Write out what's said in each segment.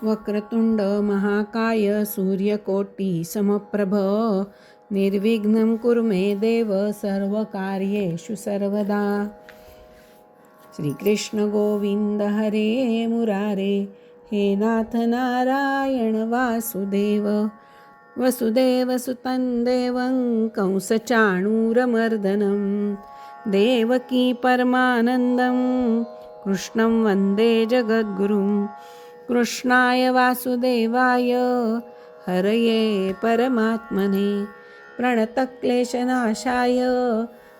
वक्रतुंड महाकाय सूर्यकोटी समप्रभ निर्विघ्नं कुरु मे देव सर्वकार्येषु सर्वदा। श्रीकृष्ण गोविंद हरे मुरारे, हे नाथ नारायण वासुदेव। वसुदेवसुतं देवं कंसचाणूरमर्दनं, देवकी परमानन्दं कृष्णं वन्दे जगद्गुरुं। कृष्णाय वासुदेवाय हरये परमात्मने, प्रणतक्लेशनाशाय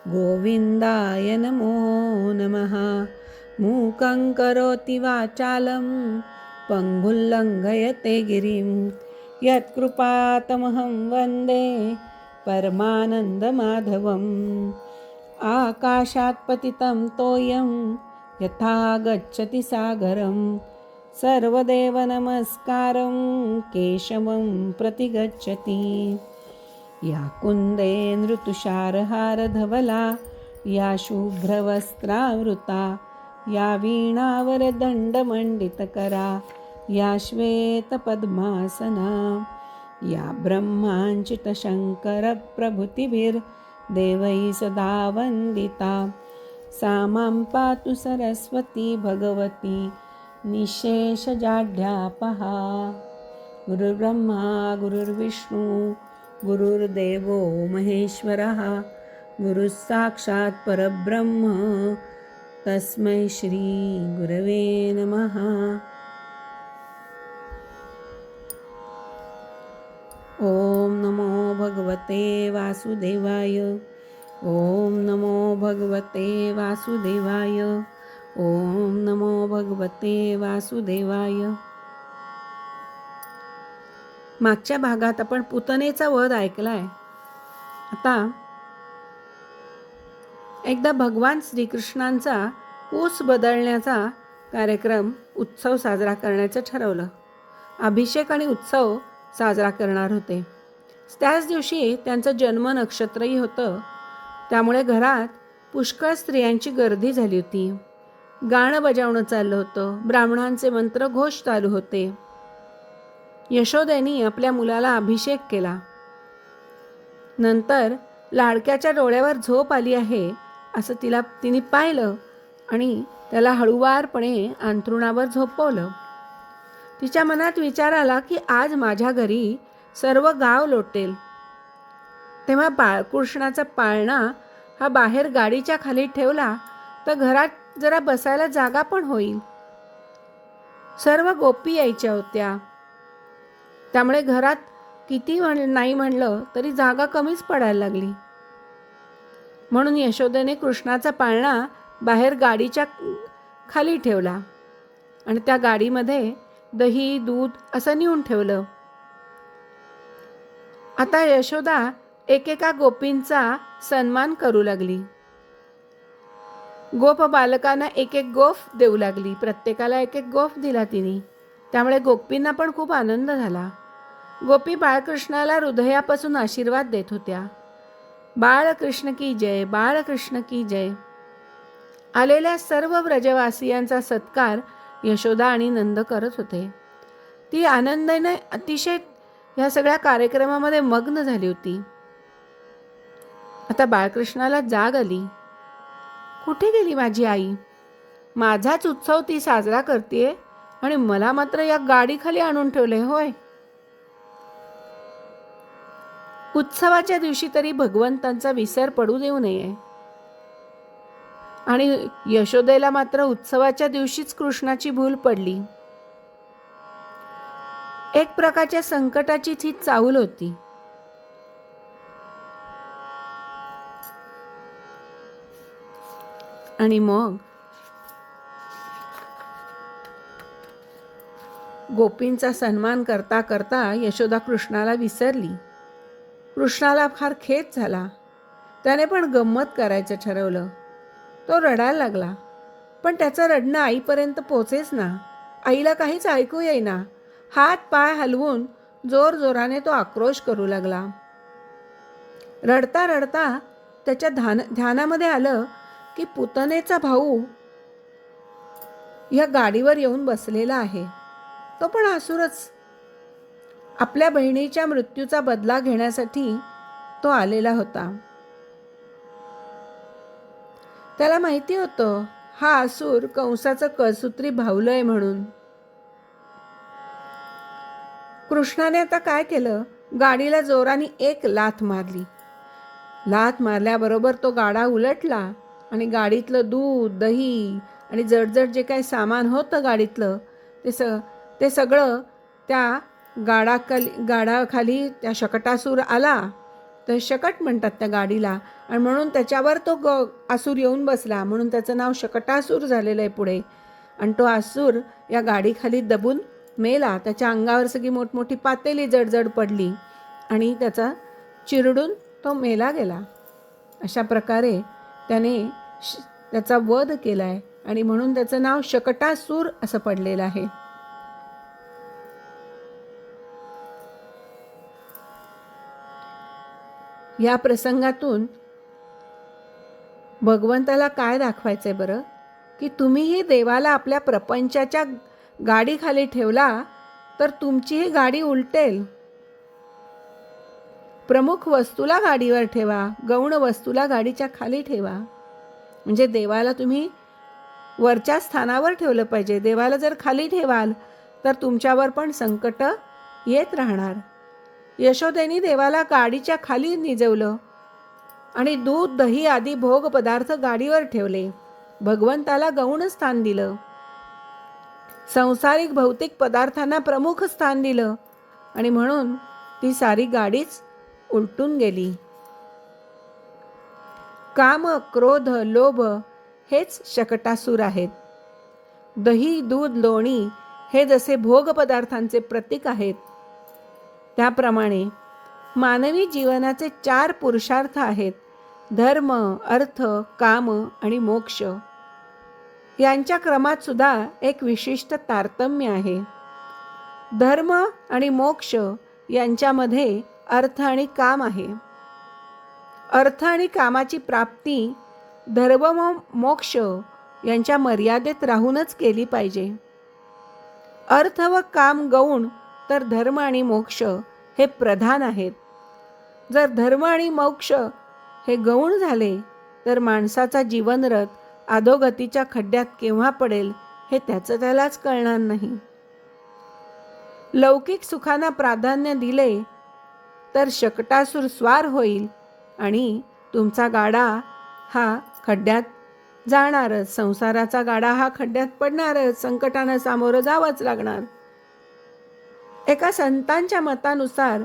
गोविन्दाय नमो नमः। मूकं करोति वाचालं पङ्गुल्लङ्घयते गिरिं, यत्कृपातमहं वन्दे परमानन्दमाधवम्। आकाशात् पतितं तोयं यथा गच्छति सागरं, सर्वदेव नमस्कारं केशवं प्रति गच्छति। या कुन्दे नृतुषारहारधवला, या शुभ्रवस्त्रावृता, या वीणावरदण्डमण्डितकरा, या श्वेतपद्मासना, या ब्रह्माञ्चितशङ्करप्रभृतिभिर्देवैः सदा वन्दिता, सा मां पातु सरस्वती भगवती निःशेषजाड्यापहा। गुरुर्ब्रह्मा गुरुर्विष्णु गुरुर्देवो महेश्वरः, गुरुः साक्षात् परब्रह्म तस्मै श्री गुरवे नमः। ओम नमो भगवते वासुदेवाय, ओम नमो भगवते वासुदेवाय, ओम नमो भगवते वासुदेवाय। मागच्या भागात आपण पुतनेचा वध ऐकलाय। आता एकदा भगवान श्रीकृष्णांचा ऊस बदलण्याचा कार्यक्रम उत्सव साजरा करण्याचं ठरवलं। अभिषेक आणि उत्सव साजरा करणार होते। त्याच दिवशी त्यांचं जन्म नक्षत्रही होतं, त्यामुळे घरात पुष्कळ स्त्रियांची गर्दी झाली होती। गाणं बजावणं चाललं होतं, ब्राह्मणांचे मंत्रघोष चालू होते। यशोदेनी आपल्या मुलाला अभिषेक केला। नंतर लाडक्याच्या डोळ्यावर झोप आली आहे असं तिने पाहिलं आणि त्याला हळूवारपणे अंथरुणावर झोपवलं। तिच्या मनात विचार आला की आज माझ्या घरी सर्व गाव लोटेल, तेव्हा बाळकृष्णाचा पाळणा हा बाहेर गाडीच्या खाली ठेवला तर घरात जरा बसायला जागा पण होईल। सर्व गोपी यायच्या होत्या, त्यामुळे घरात किती नाही म्हणलं तरी जागा कमीच पडायला लागली। म्हणून यशोदेने कृष्णाचा पाळणा बाहेर गाडीच्या खाली ठेवला आणि त्या गाडीमध्ये दही दूध असं नेऊन ठेवलं। आता यशोदा एकेका गोपींचा सन्मान करू लागली। गोप बालकांना एक एक गोफ देऊ लागली, प्रत्येकाला एक एक गोफ दिला तिने। त्यामुळे गोपींना पण खूप आनंद झाला। गोपी बाळकृष्णाला हृदयापासून आशीर्वाद देत होत्या। बाळकृष्ण की जय, बाळकृष्ण की जय। आलेल्या सर्व व्रजवासियांचा सत्कार यशोदा आणि नंद करत होते। ती आनंदाने अतिशय या सगळ्या कार्यक्रमामध्ये मग्न झाली होती। आता बाळकृष्णाला जाग आली, कुठे गेली माझी आई? माझाच उत्सव ती साजरा करतेय आणि मला मात्र या गाडीखाली आणून ठेवले होय। उत्सवाच्या दिवशी तरी भगवंतांचा विसर पडू देऊ नये, आणि यशोदेला मात्र उत्सवाच्या दिवशीच कृष्णाची भूल पडली। एक प्रकारच्या संकटाचीच ही चाहूल होती। आणि मग गोपींचा सन्मान करता करता यशोदा कृष्णाला विसरली। कृष्णाला फार खेद झाला। त्याने पण गंमत करायचं ठरवलं। तो रडायला लागला, पण त्याचं रडणं आईपर्यंत पोचेच ना। आईला काहीच ऐकू येईना। हात पाय हलवून जोर जोराने तो आक्रोश करू लागला। रडता रडता त्याच्या ध्यानामध्ये आलं की पुतनेचा भाऊ या गाडीवर येऊन बसलेला आहे। तो पण असुरच. आपल्या बहिणीच्या मृत्यूचा बदला घेण्यासाठी तो आलेला होता. त्याला माहिती होतं हा असुर कंसाचं कळसूत्री भावलंय म्हणून. कृष्णाने आता काय केलं, गाडीला जोराने एक लाथ मारली. लाथ मारल्याबरोबर तो गाडा उलटला आणि गाडीतलं दूध, दही आणि जडजड जे काही सामान होतं गाडीतलं ते सगळं त्या गाडाखाली त्या शकटासूर आला. तर शकट म्हणतात त्या गाडीला, आणि म्हणून त्याच्यावर तो असुर येऊन बसला, म्हणून त्याचं नाव शकटासूर झालेलं आहे पुढे. आणि तो असुर या गाडीखाली दबून मेला. त्याच्या अंगावर सगळी मोठमोठी पातेली जडजड पडली आणि त्याचा चिरडून तो मेला गेला. अशा प्रकारे त्याने त्याचा वध केला आहे आणि म्हणून त्याचं नाव शकटासूर असं पडलेलं आहे. या प्रसंगातून भगवंताला काय दाखवायचंय बरं, की तुम्हीही देवाला आपल्या प्रपंचाच्या गाडीखाली ठेवला तर तुमचीही गाडी उलटेल. प्रमुख वस्तूला गाडीवर ठेवा, गौण वस्तूला गाडीच्या खाली ठेवा. म्हणजे देवाला तुम्ही वरच्या स्थानावर ठेवलं पाहिजे. देवाला जर खाली ठेवाल तर तुमच्यावर पण संकट येत राहणार. यशोदेनी देवाला गाडीच्या खाली निजवलं आणि दूध, दही आदी भोग पदार्थ गाडीवर ठेवले. भगवंताला गौण स्थान दिलं. सांसारिक भौतिक पदार्थांना प्रमुख स्थान दिलं आणि म्हणून ती सारी गाडीच उलटून गेली. काम, क्रोध, लोभ हेच शकटासूर आहेत. दही, दूध, लोणी हे जसे भोग पदार्थांचे प्रतीक आहेत, त्याप्रमाणे मानवी जीवनाचे 4 पुरुषार्थ आहेत: धर्म, अर्थ, काम आणि मोक्ष. यांच्या क्रमात सुद्धा एक विशिष्ट तारतम्य आहे. धर्म आणि मोक्ष यांच्यामध्ये अर्थ आणि काम आहे. अर्थ आणि कामाची प्राप्ती धर्म व मोक्ष यांच्या मर्यादेत राहूनच केली पाहिजे. अर्थ व काम गौण तर धर्म आणि मोक्ष हे प्रधान आहेत. जर धर्म आणि मोक्ष हे गौण झाले तर माणसाचा जीवनरथ अधोगतीच्या खड्ड्यात केव्हा पडेल हे त्याचं त्यालाच कळणार नाही. लौकिक सुखांना प्राधान्य दिले तर शकटासूर स्वार होईल आणि तुमचा गाडा हा खड्ड्यात जाणारच. संसाराचा गाडा हा खड्ड्यात पडणारच. संकटानं सामोरं जावंच लागणार. एका संतांच्या मतानुसार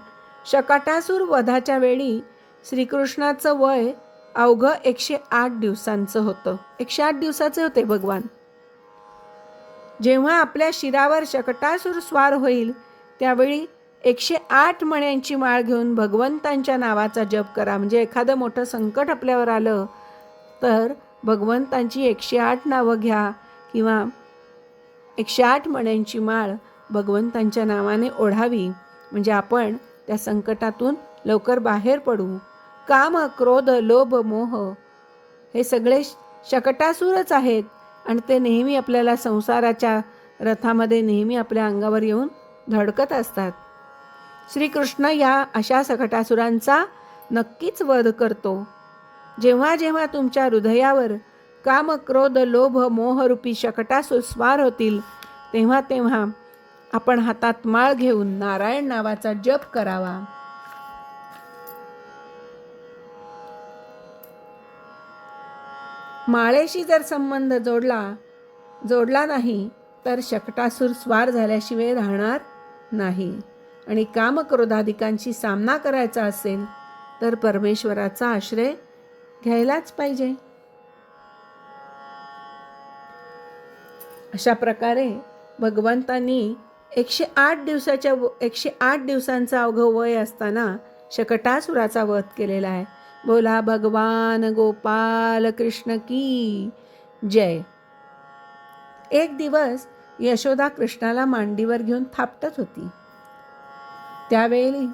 शकटासूर वधाच्या वेळी श्रीकृष्णाचं वय अवघं 108 दिवसांचं होतं. 108 दिवसाचे होते भगवान. जेव्हा आपल्या शिरावर शकटासूर स्वार होईल त्यावेळी 108 मण्यांची माळ घेऊन भगवंतांच्या नावाचा जप करा. म्हणजे एखादं मोठं संकट आपल्यावर आलं तर भगवंतांची 108 नावं घ्या किंवा 108 मण्यांची माळ भगवंतांच्या नावाने ओढावी. म्हणजे आपण त्या संकटातून लवकर बाहेर पडू. काम, क्रोध, लोभ, मोह हे सगळे शकटासूरच आहेत आणि ते नेहमी आपल्याला संसाराच्या रथामध्ये नेहमी आपल्या अंगावर येऊन धडकत असतात. श्रीकृष्ण या अशा शकटासुरांचा नक्कीच वध करतो. जेव्हा जेव्हा तुमच्या हृदयावर काम, क्रोध, लोभ, मोहरूपी शकटासूर स्वार होतील तेव्हा तेव्हा आपण हातात माळ घेऊन नारायण नावाचा जप करावा. माळेशी जर संबंध जोडला नाही तर शकटासूर स्वार झाल्याशिवाय राहणार नाही. आणि कामक्रोधाधिकांशी सामना करायचा असेल तर परमेश्वराचा आश्रय घ्यायलाच पाहिजे. अशा प्रकारे भगवंतांनी 108 दिवसांचा अवघं वय असताना शकटासुराचा वध केलेला आहे. बोला भगवान गोपाल कृष्ण की जय. एक दिवस यशोदा कृष्णाला मांडीवर घेऊन थापटत होती. त्यावेळी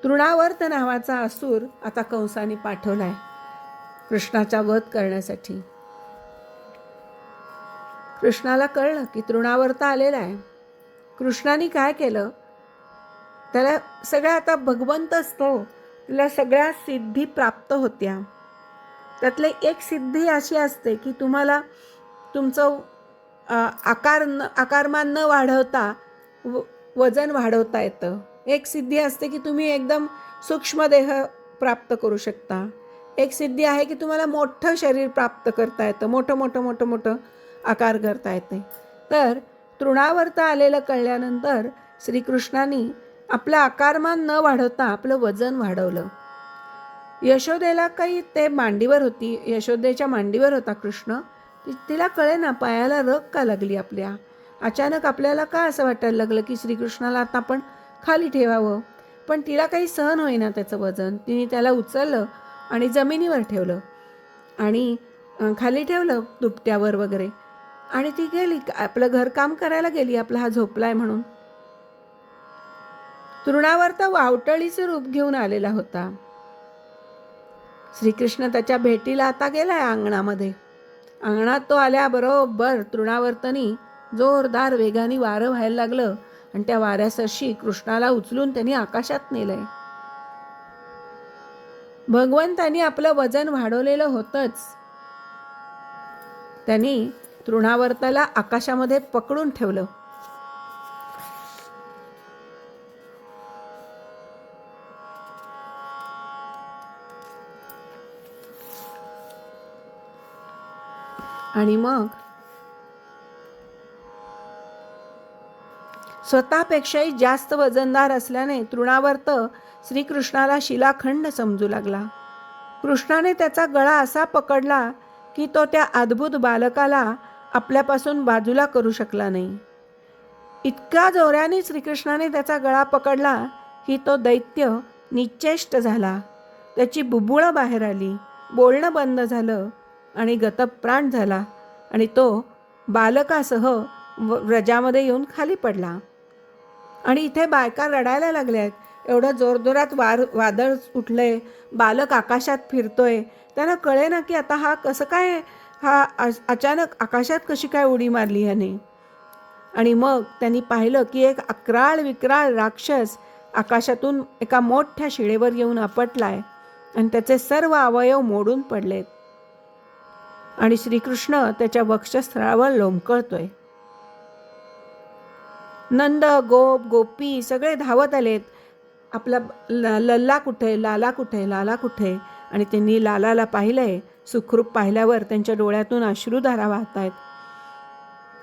तृणावर्त नावाचा असुर आता कंसाने पाठवलाय कृष्णाचा वध करण्यासाठी. कृष्णाला कळलं की तृणावर्त आलेला आहे. कृष्णाने काय केलं, त्याला सगळ्या आता भगवंत असतो, त्याला सगळ्या सिद्धी प्राप्त होत्या. त्यातले एक सिद्धी अशी असते की तुम्हाला तुमचं आकारमान न वाढवता वजन वाढवता येतं. एक सिद्धी असते की तुम्ही एकदम सूक्ष्म देह प्राप्त करू शकता. एक सिद्धी आहे की तुम्हाला मोठं शरीर प्राप्त करता येतं, मोठं आकार करता येते. तर तृणावर्त आलेलं कळल्यानंतर श्रीकृष्णाने आपलं आकारमान न वाढवता आपलं वजन वाढवलं. यशोदेला काही ते मांडीवर होती, यशोदेच्या मांडीवर होता कृष्ण. तिला कळे ना पायाला रग का लागली आपल्या. अचानक आपल्याला का असं वाटायला लागलं की श्रीकृष्णाला आता आपण खाली ठेवावं, पण तिला काही सहन होईना त्याचं वजन. तिने त्याला उचललं आणि जमिनीवर ठेवलं आणि खाली ठेवलं दुपट्यावर वगैरे, आणि ती गेली आपलं घरकाम करायला गेली, आपला हा झोपलाय म्हणून. तृणावर्त वावटळीचं रूप घेऊन आलेला होता. श्रीकृष्ण त्याच्या भेटीला आता गेलाय अंगणामध्ये. अंगणात तो आल्याबरोबर तृणावर्तनी जोरदार वेगाने वारं व्हायला लागलं आणि त्या वाऱ्यासरशी कृष्णाला उचलून त्यांनी आकाशात नेलंय. भगवंतानी आपलं वजन वाढवलेलं होतंच. त्यांनी तृणावर्ताला आकाशामध्ये पकडून ठेवलं. आणि मग स्वतःपेक्षाही जास्त वजनदार असल्याने तृणावर्त श्रीकृष्णाला शिलाखंड समजू लागला. कृष्णाने त्याचा गळा असा पकडला की तो त्या अद्भुत बालकाला आपल्यापासून बाजूला करू शकला नाही. इतक्या जोराने श्रीकृष्णाने त्याचा गळा पकडला की तो दैत्य निश्चेष्ट झाला. त्याची बुबुळं बाहेर आली, बोलणं बंद झालं आणि गतप्राण झाला आणि तो बालकासह व्रजामध्ये येऊन खाली पडला. आणि इथे बायका रडायला लागल्यात. एवढं जोरजोरात वादळ उठलंय, बालक आकाशात फिरतोय. त्यांना कळे ना की आता हा कसं काय, हा अचानक आकाशात कशी काय उडी मारली ह्याने. आणि मग त्यांनी पाहिलं की एक अक्राळ विक्राळ राक्षस आकाशातून एका मोठ्या शिळेवर येऊन आपटलाय आणि त्याचे सर्व अवयव मोडून पडलेत आणि श्रीकृष्ण त्याच्या वक्षस्थळावर लोंबकळतोय. नंद गोप गोपी सगळे धावत आलेत. आपला लल्ला कुठे, लाला कुठे, लाला कुठे. आणि त्यांनी लालाला पाहिलंय. सुखरूप पाहिल्यावर त्यांच्या डोळ्यातून अश्रुधारा वाहत आहेत.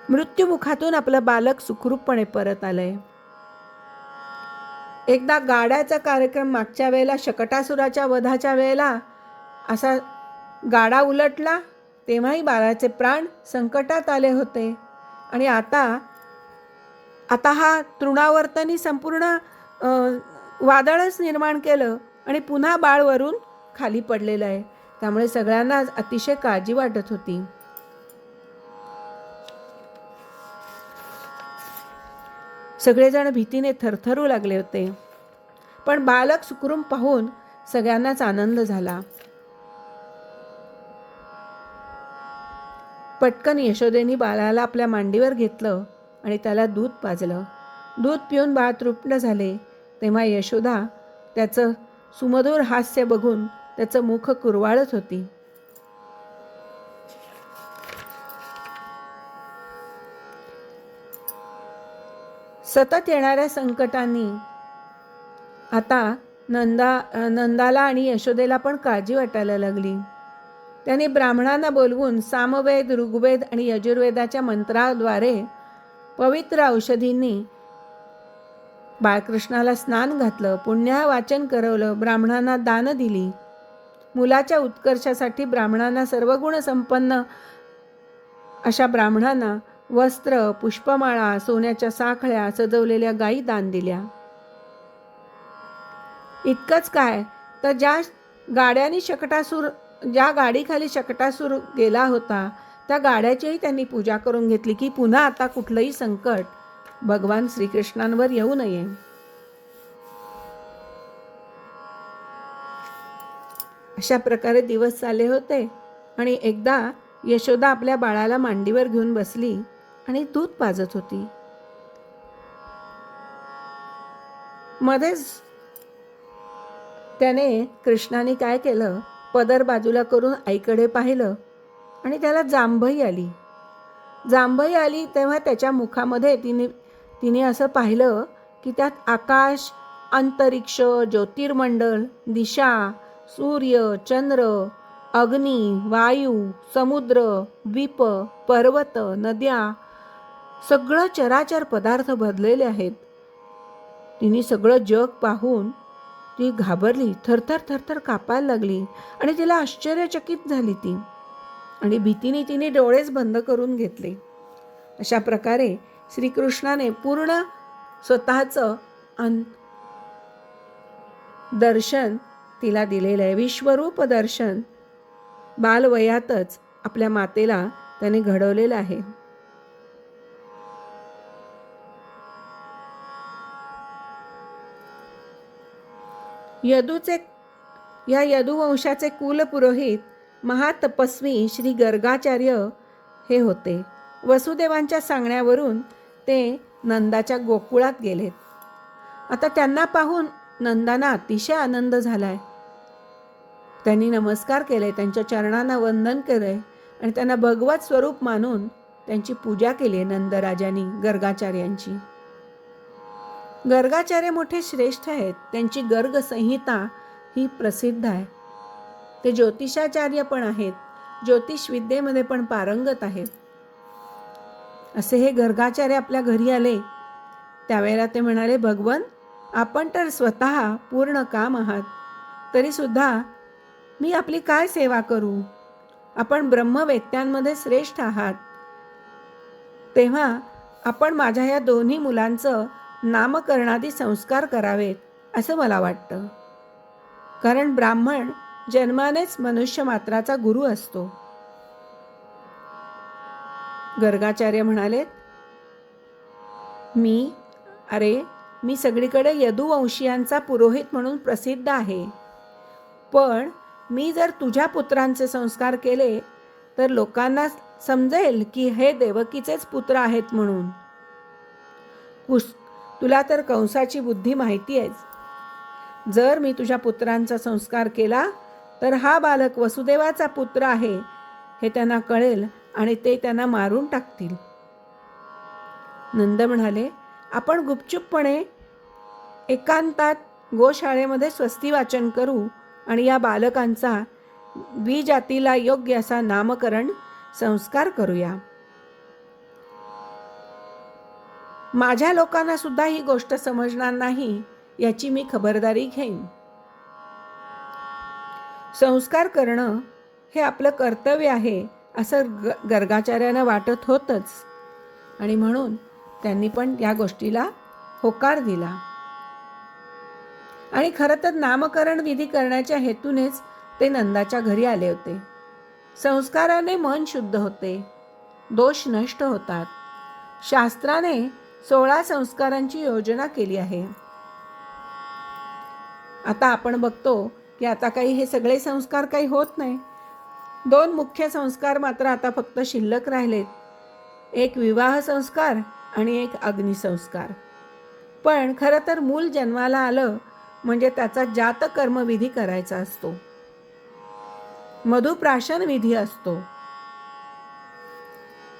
मृत्युमुखातून आपलं बालक सुखरूपपणे परत आलंय. एकदा गाड्याचा कार्यक्रम मागच्या वेळेला शकटासुराच्या वधाच्या वेळेला असा गाडा उलटला, तेव्हाही बाळाचे प्राण संकटात आले होते. आणि आता हा तृणावर्तनी संपूर्ण वादळच निर्माण केलं आणि पुन्हा बाळ वरून खाली पडलेलं आहे. त्यामुळे सगळ्यांना अतिशय काळजी वाटत होती. सगळेजण भीतीने थरथरू लागले होते. पण बालक सुखरूप पाहून सगळ्यांनाच आनंद झाला. पटकन यशोदेनी बाळाला आपल्या मांडीवर घेतलं आणि त्याला दूध पाजलं. दूध पिऊन बाळ तृप्त झाले. तेव्हा यशोदा त्याचं सुमधुर हास्य बघून त्याचं मुख कुरवाळत होती. सतत येणाऱ्या संकटांनी आता नंदाला आणि यशोदेला पण काळजी वाटायला लागली. त्याने ब्राह्मणांना बोलवून सामवेद, ऋग्वेद आणि यजुर्वेदाच्या मंत्राद्वारे पवित्र औषधींनी बाळकृष्णाला स्नान घातलं, पुण्यवाचन करवलं, ब्राह्मणांना दान दिली. मुलाच्या उत्कर्षासाठी ब्राह्मणांना सर्वगुण संपन्न अशा ब्राह्मणांना वस्त्र, पुष्पमाळा, सोन्याच्या साखळ्या, सजवलेल्या गायी दान दिल्या. इतकंच काय तर ज्या गाडीखाली शकटासूर गेला होता त्या गाड्याचीही त्यांनी पूजा करून घेतली की पुन्हा आता कुठलंही संकट भगवान श्रीकृष्णांवर येऊ नये. अशा प्रकारे दिवस चालले होते आणि एकदा यशोदा आपल्या बाळाला मांडीवर घेऊन बसली आणि दूध पाजत होती. मध्येच त्याने कृष्णाने काय केलं, पदर बाजूला करून आईकडे पाहिलं आणि त्याला जांभई आली तेव्हा त्याच्या मुखामध्ये तिने असं पाहिलं की त्यात आकाश, अंतरिक्ष, ज्योतिर्मंडल, दिशा, सूर्य, चंद्र, अग्नी, वायू, समुद्र, द्वीप, पर्वत, नद्या, सगळं चराचर पदार्थ भरलेले आहेत. तिने सगळं जग पाहून ती घाबरली, थरथर कापायला लागली आणि तिला आश्चर्यचकित झाली ती, आणि भीतीने तिने डोळेच बंद करून घेतले. अशा प्रकारे श्रीकृष्णाने पूर्ण स्वतःचं दर्शन तिला दिलेलं आहे. विश्वरूप दर्शन बालवयातच आपल्या मातेला त्याने घडवलेलं आहे. या यदुवंशाचे कुलपुरोहित महातपस्वी श्री गर्गाचार्य हे होते. वसुदेवांच्या सांगण्यावरून ते नंदाच्या गोकुळात गेलेत. आता त्यांना पाहून नंदांना अतिशय आनंद झालाय. त्यांनी नमस्कार केले, त्यांच्या चरणांना वंदन केले आणि त्यांना भगवत स्वरूप मानून त्यांची पूजा केली नंदराजांनी गर्गाचार्यांची. गर्गाचार्य मोठे श्रेष्ठ आहेत. त्यांची गर्ग संहिता ही प्रसिद्ध आहे. ते ज्योतिषाचार्य पण आहेत, ज्योतिष विद्येमध्ये पण पारंगत आहेत. असे हे गर्गाचार्य आपल्या घरी आले त्यावेळेला ते म्हणाले, भगवन, आपण तर स्वतः पूर्ण काम आहात, तरी सुद्धा मी आपली काय सेवा करू? आपण ब्रह्मवेत्यांमध्ये श्रेष्ठ आहात, तेव्हा आपण माझ्या या दोन्ही मुलांचं नामकरणादी संस्कार करावेत असं मला वाटतं. कारण ब्राह्मण जन्मानेच मनुष्य मात्राचा गुरु असतो. गर्गाचार्य म्हणाले, मी सगळीकडे यदुवंशीयांचा पुरोहित म्हणून प्रसिद्ध आहे, पण मी जर तुझ्या पुत्रांचे संस्कार केले तर लोकांना समजेल की हे देवकीचेच पुत्र आहेत म्हणून. तुला तर कंसाची बुद्धी माहिती आहे. जर मी तुझ्या पुत्रांचा संस्कार केला तर हा बालक वसुदेवाचा पुत्र आहे हे त्यांना कळेल आणि ते त्यांना मारून टाकतील. नंद म्हणाले, आपण गुपचूपपणे एकांतात गोशाळेमध्ये स्वस्ती वाचन करू आणि या बालकांचा द्विजातीला योग्य असा नामकरण संस्कार करूया. माझ्या लोकांना सुद्धा ही गोष्ट समजणार नाही याची मी खबरदारी घेईन. संस्कार करणं हे आपलं कर्तव्य आहे असं गर्गाचार्यांना वाटत होतंच, आणि म्हणून त्यांनी पण या गोष्टीला होकार दिला. आणि खरं तर नामकरण विधी करण्याच्या हेतूनेच ते नंदाच्या घरी आले होते. संस्काराने मन शुद्ध होते, दोष नष्ट होतात. शास्त्राने 16 संस्कारांची योजना केली आहे. आता आपण बघतो की आता काही हे सगळे संस्कार काही होत नाही. 2 मुख्य संस्कार मात्र आता फक्त शिल्लक राहिलेत. एक विवाह संस्कार आणि एक अग्निसंस्कार. पण खरं तर मूल जन्माला आलं म्हणजे त्याचा जातकर्म विधी करायचा असतो, मधुप्राशन विधी असतो,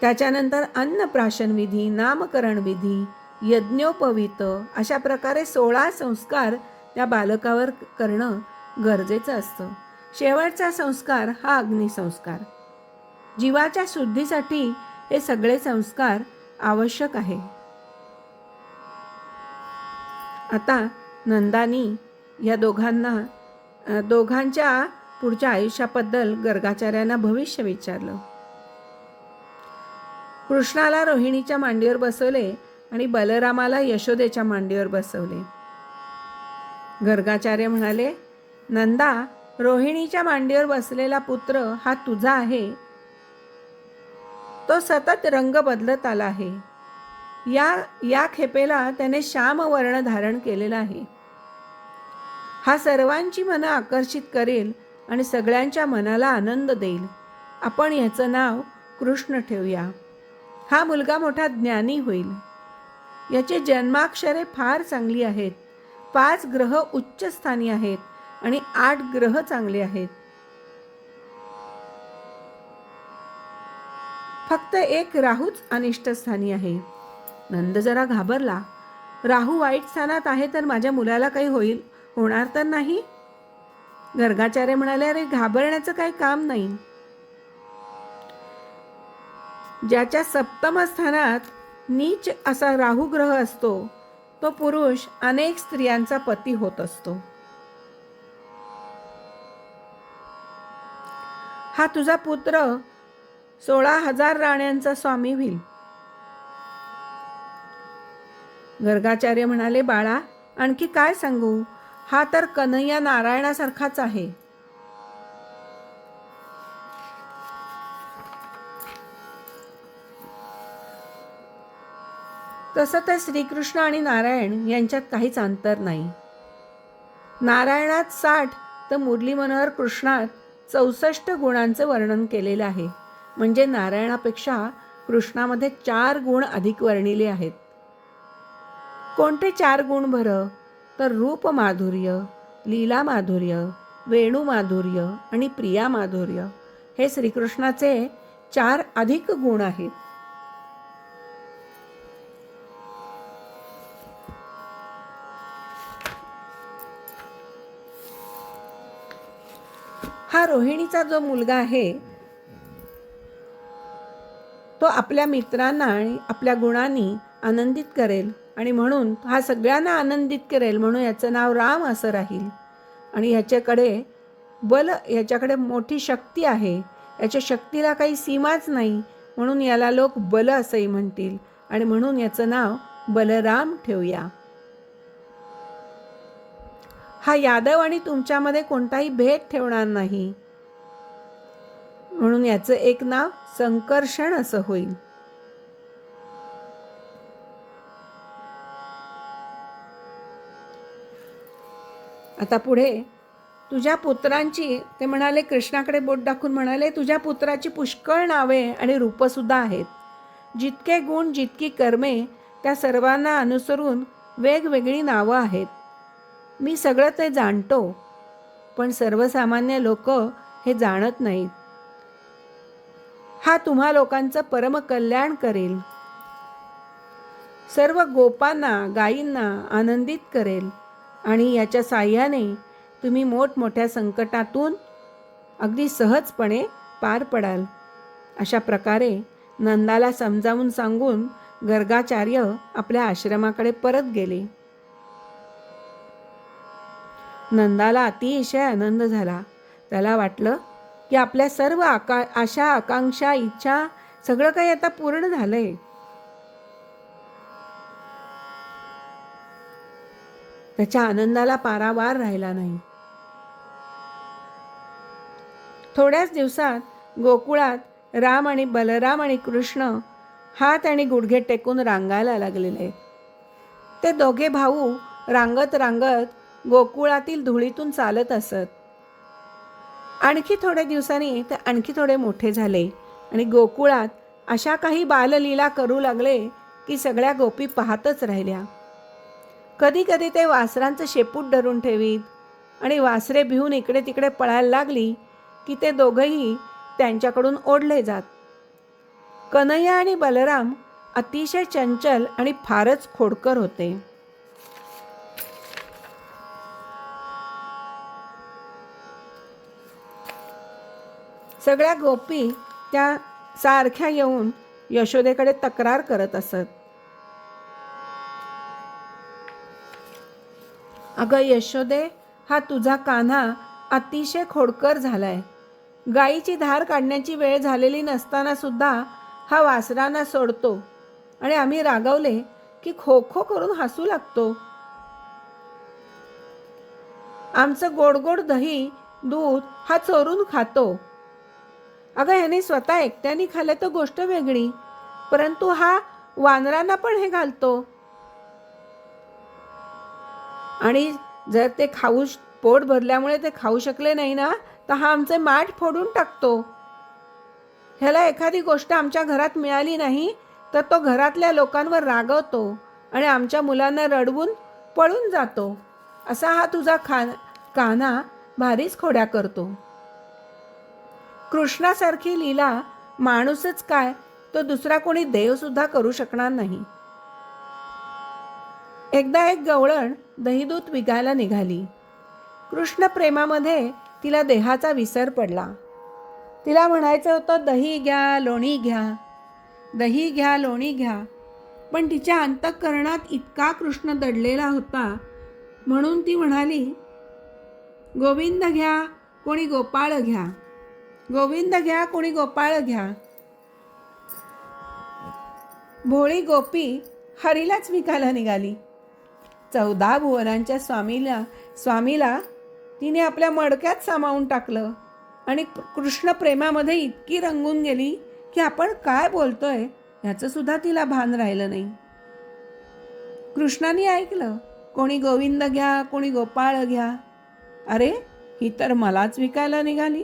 त्याच्यानंतर अन्नप्राशन विधी, नामकरण विधी, यज्ञोपवीत, अशा प्रकारे 16 संस्कार त्या बालकावर करणं गरजेचं असतं. शेवटचा संस्कार हा अग्निसंस्कार. जीवाच्या शुद्धीसाठी हे सगळे संस्कार आवश्यक आहे. आता नंदानी या दोघांच्या पुढच्या आयुष्याबद्दल गर्गाचार्यांना भविष्य विचारलं. कृष्णाला रोहिणीच्या मांडीवर बसवले आणि बलरामाला यशोदेच्या मांडीवर बसवले. गर्गाचार्य म्हणाले, नंदा, रोहिणीच्या मांडीवर बसलेला पुत्र हा तुझा आहे. तो सतत रंग बदलत आला आहे. या खेपेला त्याने श्याम वर्ण धारण केलेला आहे. हा सर्वांची मनं आकर्षित करेल आणि सगळ्यांच्या मनाला आनंद देईल. आपण याचं नाव कृष्ण ठेवूया. हा मुलगा मोठा ज्ञानी होईल. याची जन्माक्षरे फार चांगली आहेत. 5 ग्रह उच्च स्थानी आहेत आणि 8 ग्रह चांगले आहेत. फक्त एक राहूच अनिष्ट स्थानी आहे. नंद जरा घाबरला. राहू वाईट स्थानात आहे तर माझ्या मुलाला काही होणार तर नाही? गर्गाचार्य म्हणाले, अरे घाबरण्याचं काही काम नाही. ज्याच्या सप्तम स्थानात नीच असा राहू ग्रह असतो तो पुरुष अनेक स्त्रियांचा पती होत असतो. हा तुझा पुत्र 16,000 राण्यांचा स्वामी होईल. गर्गाचार्य म्हणाले, बाळा आणखी काय सांगू? हा तर कन्हैया नारायणासारखाच आहे. तसं तर श्रीकृष्ण आणि नारायण यांच्यात काहीच अंतर नाही. नारायणात 60 तर मुरली मनोहर कृष्णात 64 गुणांचं वर्णन केलेलं आहे. म्हणजे नारायणापेक्षा कृष्णामध्ये 4 गुण अधिक वर्णिले आहेत. कोणते 4 गुण बरं? तर रूप माधुर्य, लीला माधुर्य, वेणू माधुर्य आणि प्रिया माधुर्य हे श्रीकृष्णाचे 4 अधिक गुण आहेत. हा रोहिणीचा जो मुलगा आहे तो आपल्या मित्रांना आणि आपल्या गुणांनी आनंदित करेल आणि म्हणून हा सगळ्यांना आनंदित करेल म्हणून याचं नाव राम असं राहील. आणि याच्याकडे मोठी शक्ती आहे. याच्या शक्तीला काही सीमाच नाही म्हणून याला लोक बल असंही म्हणतील आणि म्हणून याचं नाव बलराम ठेवूया. हा यादव आणि तुमच्यामध्ये कोणताही भेद ठेवणार नाही म्हणून याचं एक नाव संकर्षण असं होईल. आता पुढे तुझ्या पुत्रांची ते म्हणाले, कृष्णाकडे बोट दाखवून म्हणाले, तुझ्या पुत्राची पुष्कळ नावे आणि रूपसुद्धा आहेत. जितके गुण जितकी कर्मे त्या सर्वांना अनुसरून वेगवेगळी नावं आहेत. मी सगळं ते जाणतो पण सर्वसामान्य लोक हे जाणत नाहीत. हा तुम्हा लोकांचं परम कल्याण करेल. सर्व गोपांना गायींना आनंदित करेल आणि याच्या साह्याने तुम्ही मोठमोठ्या संकटातून अगदी सहजपणे पार पडाल. अशा प्रकारे नंदाला समजावून सांगून गर्गाचार्य आपल्या आश्रमाकडे परत गेले. नंदाला अतिशय आनंद झाला. त्याला वाटलं की आपल्या सर्व आशा आकांक्षा इच्छा सगळं काही आता पूर्ण झालंय. त्याच्या आनंदाला पारावार राहिला नाही. थोड्याच दिवसात गोकुळात राम आणि बलराम आणि कृष्ण हात आणि गुडघे टेकून रांगायला लागलेले. ते दोघे भाऊ रांगत रांगत गोकुळातील धुळीतून चालत असत. आणखी थोड्या दिवसांनी ते आणखी थोडे मोठे झाले आणि गोकुळात अशा काही बाललीला करू लागले की सगळ्या गोपी पाहतच राहिल्या. कधी कधी ते वासरांचं शेपूट धरून ठेवीत आणि वासरे भिवून इकडे तिकडे पळायला लागली की ते दोघंही त्यांच्याकडून ओढले जात. कन्हैया आणि बलराम अतिशय चंचल आणि फारच खोडकर होते. सगळ्या गोपी त्या सारख्या येऊन यशोदेकडे तक्रार करत असत. अगं यशोदे, हा तुझा कान्हा अतिशय खोडकर झालाय. गाईची धार काढण्याची वेळ झालेली नसताना सुद्धा हा वासरांना सोडतो आणि आम्ही रागावले की खो खो करून हसू लागतो. आमचं गोडगोड दही दूध हा चोरून खातो. अगं ह्याने स्वतः एकट्याने खाल्लं तर गोष्ट वेगळी, परंतु हा वानरांना पण हे घालतो आणि जर ते पोट भरल्यामुळे ते खाऊ शकले नाही ना तर हा आमचे माठ फोडून टाकतो. ह्याला एखादी गोष्ट आमच्या घरात मिळाली नाही तर तो घरातल्या लोकांवर रागवतो आणि आमच्या मुलांना रडवून पळून जातो. असा हा तुझा कान्हा भारीच खोड्या करतो. कृष्णासारखी लीला माणूसच काय, तो दुसरा कोणी देवसुद्धा करू शकणार नाही. एकदा एक गवळण दहीदूत विकायला निघाली. कृष्ण प्रेमामध्ये तिला देहाचा विसर पडला. तिला म्हणायचं होतं, दही घ्या, लोणी घ्या, दही घ्या, लोणी घ्या. पण तिच्या अंतःकरणात इतका कृष्ण दडलेला होता, म्हणून ती म्हणाली, गोविंद घ्या, कोणी गोपाळ घ्या, गोविंद घ्या, कोणी गोपाळ घ्या. भोळी गोपी हरीलाच विकायला निघाली. 14 भुवनांच्या स्वामीला तिने आपल्या मडक्यात सामावून टाकलं आणि कृष्ण प्रेमामध्ये इतकी रंगून गेली की आपण काय बोलतोय याचं सुद्धा तिला भान राहिलं नाही. कृष्णाने ऐकलं, कोणी गोविंद घ्या, कोणी गोपाळ घ्या. अरे, ही तर मलाच विकायला निघाली.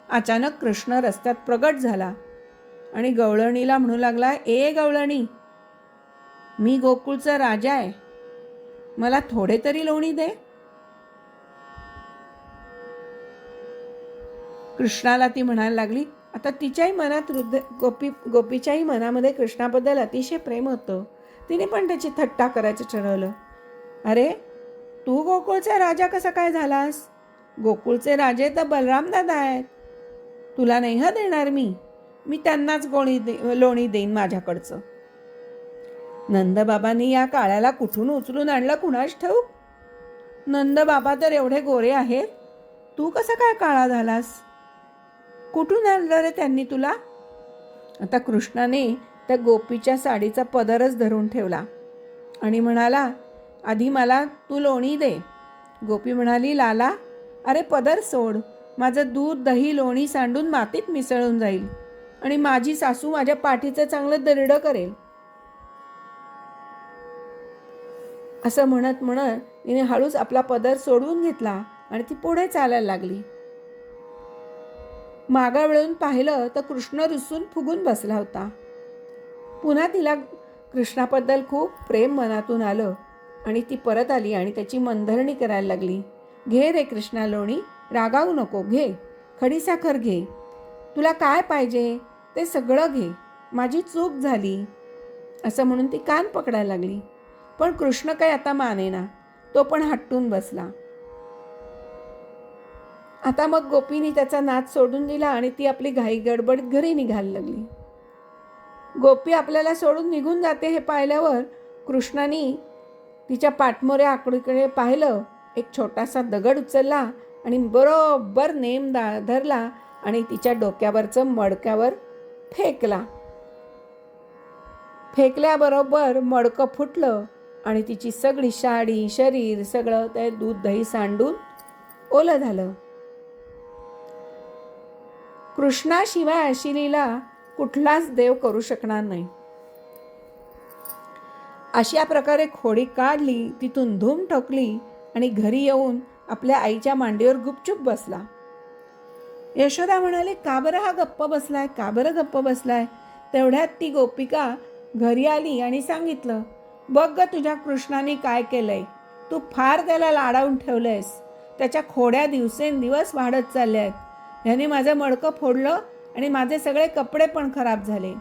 अचानक कृष्ण रस्त्यात प्रगट झाला आणि गवळणीला म्हणू लागला, ए गवळणी, मी गोकुळचा राजा आहे, मला थोडे तरी लोणी दे. कृष्णाला ती म्हणायला लागली. आता तिच्याही मनात गोपीच्याही मनामध्ये कृष्णाबद्दल अतिशय प्रेम होतं. तिने पण त्याची थट्टा करायचं ठरवलं. अरे, तू गोकुळचा राजा कसा काय झालास? गोकुळचे राजे तर बलराम दादा आहेत. तुला नाही हा देणार मी त्यांनाच लोणी देईन माझ्याकडचं. नंदबाबांनी या काळ्याला कुठून उचलून आणलं कुणास ठाऊक. नंदबाबा तर एवढे गोरे आहेत, तू कसा काय काळा झालास? कुठून आणलं रे त्यांनी तुला? आता कृष्णाने त्या गोपीच्या साडीचा पदरच धरून ठेवला आणि म्हणाला, आधी मला तू लोणी दे. गोपी म्हणाली, लाला, अरे पदर सोड, माझं दूध, दही, लोणी सांडून मातीत मिसळून जाईल आणि माझी सासू माझ्या पाठीचं चांगलं दरडं करेल. असं म्हणत म्हणत तिने हळूच आपला पदर सोडवून घेतला आणि ती पुढे चालायला लागली. मागा वळून पाहिलं तर कृष्ण रुसून फुगून बसला होता. पुन्हा तिला कृष्णाबद्दल खूप प्रेम मनातून आलं आणि ती परत आली आणि त्याची मनधरणी करायला लागली. घे रे कृष्णा लोणी, रागावू नको, घे, खडीसाखर घे, तुला काय पाहिजे ते सगळं घे, माझी चूक झाली. असं म्हणून ती कान पकडायला लागली. पण कृष्ण काही आता मानेना, तो पण हट्टून बसला. आता मग गोपीने त्याचा नाद सोडून दिला आणि ती आपली घाई गडबडीत घरी निघायला लागली. गोपी आपल्याला सोडून निघून जाते हे पाहिल्यावर कृष्णाने तिच्या पाठमोऱ्या आकडीकडे पाहिलं. एक छोटासा दगड उचलला आणि बरोबर नेम धरला आणि तिच्या डोक्यावरचं मडक्यावर फेकला. फेकल्याबरोबर मडकं फुटलं आणि तिची सगळी साडी, शरीर सगळं ते दूध दही सांडून ओलं झालं. कृष्णाशिवाय अशी लीला कुठलाच देव करू शकणार नाही. अशा प्रकारे खोडी काढली, तिथून धूम ठोकली आणि घरी येऊन आपल्या आईच्या मांडीवर गुपचूप बसला. यशोदा म्हणाले, का बरं हा गप्प बसलाय, का बरं गप्प बसलाय? तेवढ्यात ती गोपिका घरी आली आणि सांगितलं, बघ ग तुझ्या कृष्णाने काय केलंय, तू फार त्याला लाडावून ठेवलंयस, त्याच्या खोड्या दिवसेंदिवस वाढत चालल्या आहेत. ह्याने माझं मडकं फोडलं आणि माझे सगळे कपडे पण खराब झाले.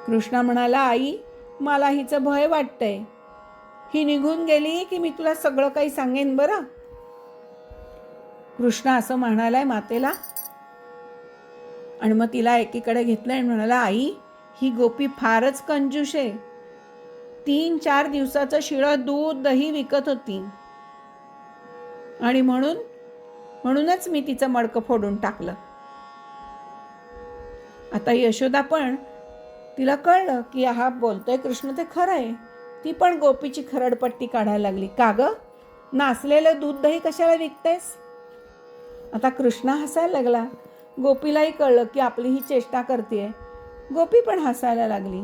कृष्णा म्हणाला, आई, मला हिचं भय वाटतंय. ही निघून गेली की मी तुला सगळं काही सांगेन बरं. कृष्ण असं म्हणालाय मातेला आणि मग तिला एकीकडे घेतलं आणि म्हणाला, आई, ही गोपी फारच कंजूस आहे. 3-4 दिवसाचं शिळं दूध दही विकत होती आणि म्हणूनच मी तिचं मडकं फोडून टाकलं. आता यशोदा पण तिला कळलं की हा बोलतोय कृष्ण ते खरं आहे. ती पण गोपीची खरडपट्टी काढायला लागली. का ग, नासलेलं दूध दही कशाला विकतेस? आता कृष्ण हसायला लागला. गोपीलाही कळलं की आपली ही चेष्टा करतेय. गोपी पण हसायला लागली.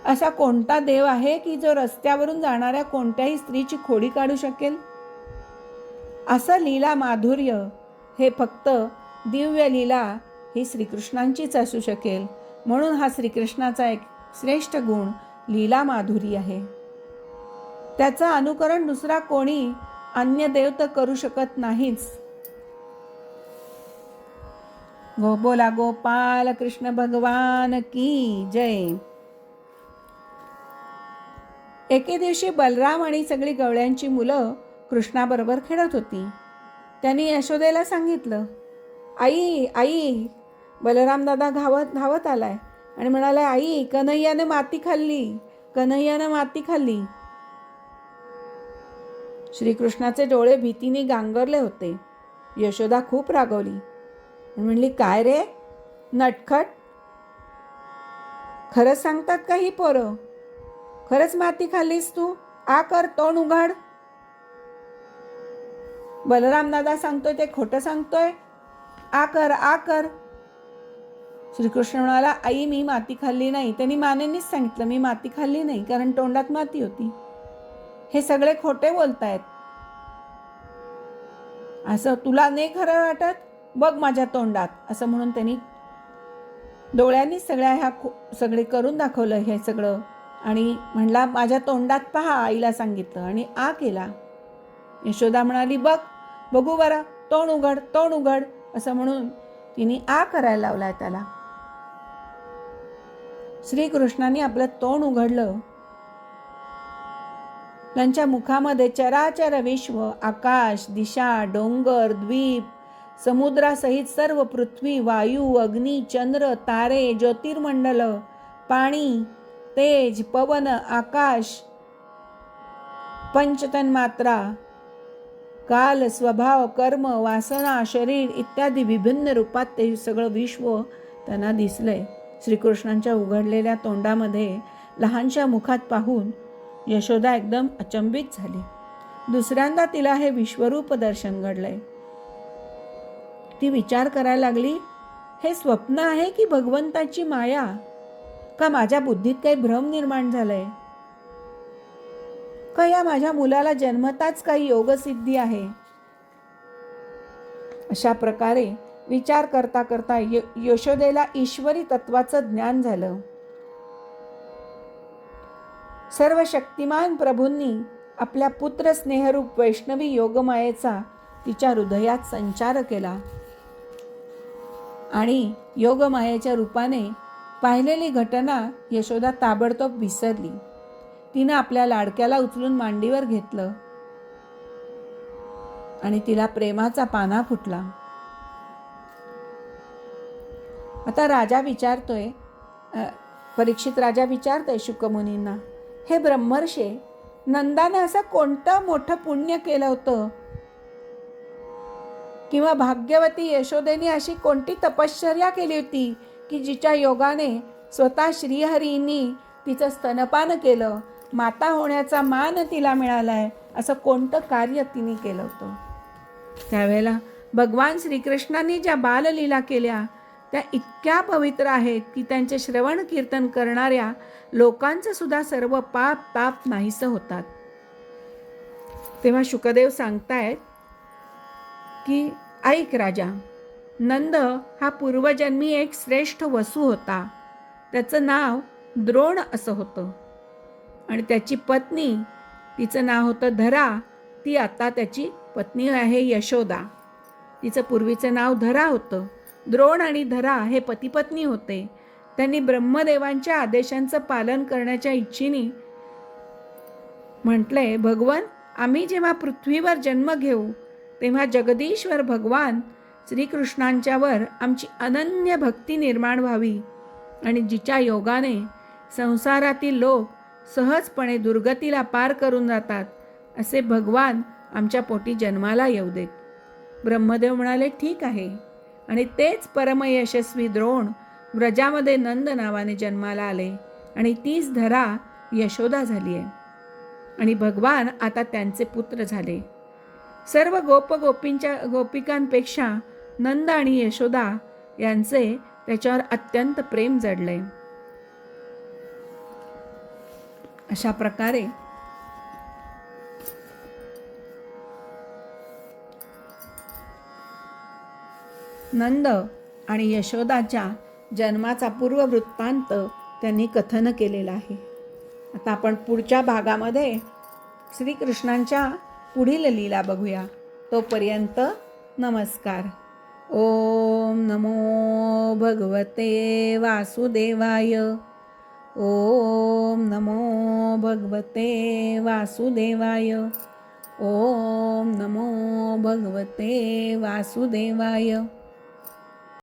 असा कोणता देव आहे की जो रस्त्यावरून जाणाऱ्या कोणत्याही स्त्रीची खोडी काढू शकेल? असं लीला माधुर्य हे फक्त दिव्य लीला ही श्रीकृष्णांचीच असू शकेल. म्हणून हा श्रीकृष्णाचा एक श्रेष्ठ गुण लीला माधुरी आहे. त्याचं अनुकरण दुसरा कोणी अन्य देव तर करू शकत नाहीच. बोला गोपाल कृष्ण भगवान की जय. एके दिवशी बलराम आणि सगळी गवळ्यांची मुलं कृष्णाबरोबर खेळत होती. त्यांनी यशोदेला सांगितलं, आई आई. बलराम दादा धावत आलाय आणि म्हणाला, आई कन्हैयाने माती खाल्ली, कन्हैयानं माती खाल्ली. श्रीकृष्णाचे डोळे भीतीने गांगरले होते. यशोदा खूप रागवली आणि म्हणली, काय रे नटखट, खरंच सांगतात का ही पोरं? खरंच माती खाल्लीस तू? आ कर, तोंड उघड. बलराम दादा सांगतोय ते खोटं सांगतोय? आ कर. श्रीकृष्ण म्हणाला, आई मी माती खाल्ली नाही. त्यांनी मानेनीच सांगितलं, मी माती खाल्ली नाही, कारण तोंडात माती होती. हे सगळे खोटे बोलतायत. असं तुला नाही खरं वाटत? बघ माझ्या तोंडात. असं म्हणून त्यांनी डोळ्यांनी सगळे करून दाखवलं हे सगळं आणि म्हणला, माझ्या तोंडात पहा. आईला सांगितलं आणि आ केला. यशोदा म्हणाली, बघू बरं, तोंड उघड. असं म्हणून तिने आ करायला लावलाय त्याला. श्रीकृष्णाने आपलं तोंड उघडलं. त्यांच्या मुखामध्ये चराचर विश्व, आकाश, दिशा, डोंगर, द्वीप, समुद्रासहित सर्व पृथ्वी, वायू, अग्नी, चंद्र, तारे, ज्योतिर्मंडल, पाणी, तेज, पवन, आकाश, पंचतन्मात्रा, काल, स्वभाव, कर्म, वासना, शरीर इत्यादी विभिन्न रूपात ते सगळं विश्व त्यांना दिसलंय. श्रीकृष्णांच्या उघडलेल्या तोंडामध्ये लहानशा मुखात पाहून यशोदा एकदम अचंबित झाली. दुसऱ्यांदा तिला हे विश्वरूप दर्शन घडलंय. ती विचार करायला लागली, हे स्वप्न आहे की भगवंताची माया? का माझ्या बुद्धीत काही भ्रम निर्माण झालाय? का या माझ्या मुलाला जन्मताच काही योगसिद्धी आहे? अशा प्रकारे विचार करता करता यशोदेला ईश्वरी तत्वाचं ज्ञान झालं. सर्व शक्तिमान प्रभूंनी आपल्या पुत्र स्नेहरूप वैष्णवी योगमायेचा तिच्या हृदयात संचार केला आणि योगमायेच्या रूपाने पाहिलेली घटना यशोदा ताबडतोब विसरली. तिनं आपल्या लाडक्याला उचलून मांडीवर घेतलं आणि तिला प्रेमाचा पाना फुटला. आता राजा विचारतोय, परीक्षित राजा विचारतोय शुकमुनींना, हे ब्रह्मर्षे, नंदाने असं कोणतं मोठं पुण्य केलं होतं किंवा भाग्यवती यशोदेने अशी कोणती तपश्चर्या केली होती की जिच्या योगाने स्वतः श्रीहरींनी तिचं स्तनपान केलं, माता होण्याचा मान तिला मिळालाय? असं कोणतं कार्य तिने केलं होतं? त्यावेळेला भगवान श्रीकृष्णांनी ज्या बाललीला केल्या त्या इतक्या पवित्र आहेत की त्यांचे श्रवण कीर्तन करणाऱ्या लोकांचं सुद्धा सर्व पाप ताप नाहीसं होतात. तेव्हा शुकदेव सांगतायत की ऐक राजा, नंद हा पूर्वजन्मी एक श्रेष्ठ वसू होता. त्याचं नाव द्रोण असं होतं आणि त्याची पत्नी, तिचं नाव होतं धरा. ती आता त्याची पत्नी आहे यशोदा. तिचं पूर्वीचं नाव धरा होतं. द्रोण आणि धरा हे पतिपत्नी होते. त्यांनी ब्रह्मदेवांच्या आदेशांचं पालन करण्याच्या इच्छेने म्हटलंय, भगवान, आम्ही जेव्हा पृथ्वीवर जन्म घेऊ तेव्हा जगदीश्वर भगवान श्रीकृष्णांच्यावर आमची अनन्य भक्ती निर्माण व्हावी आणि जिच्या योगाने संसारातील लोक सहजपणे दुर्गतीला पार करून जातात असे भगवान आमच्या पोटी जन्माला येऊ देत. ब्रह्मदेव म्हणाले, ठीक आहे. आणि तेच परमयशस्वी द्रोण व्रजामध्ये नंद नावाने जन्माला आले आणि तीच धरा यशोदा झाली आहे आणि भगवान आता त्यांचे पुत्र झाले. सर्व गोपिकांपेक्षा नंद आणि यशोदा यांचे त्याच्यावर अत्यंत प्रेम जडले. अशा प्रकारे नंद आणि यशोदाच्या जन्माचा पूर्व वृत्तांत त्यांनी कथन केलेला आहे. आता आपण पुढच्या भागामध्ये श्रीकृष्णांच्या पुढील लीला बघूया. तोपर्यंत नमस्कार. ओम नमो भगवते वासुदेवाय. ओम नमो भगवते वासुदेवाय. ओम नमो भगवते वासुदेवाय.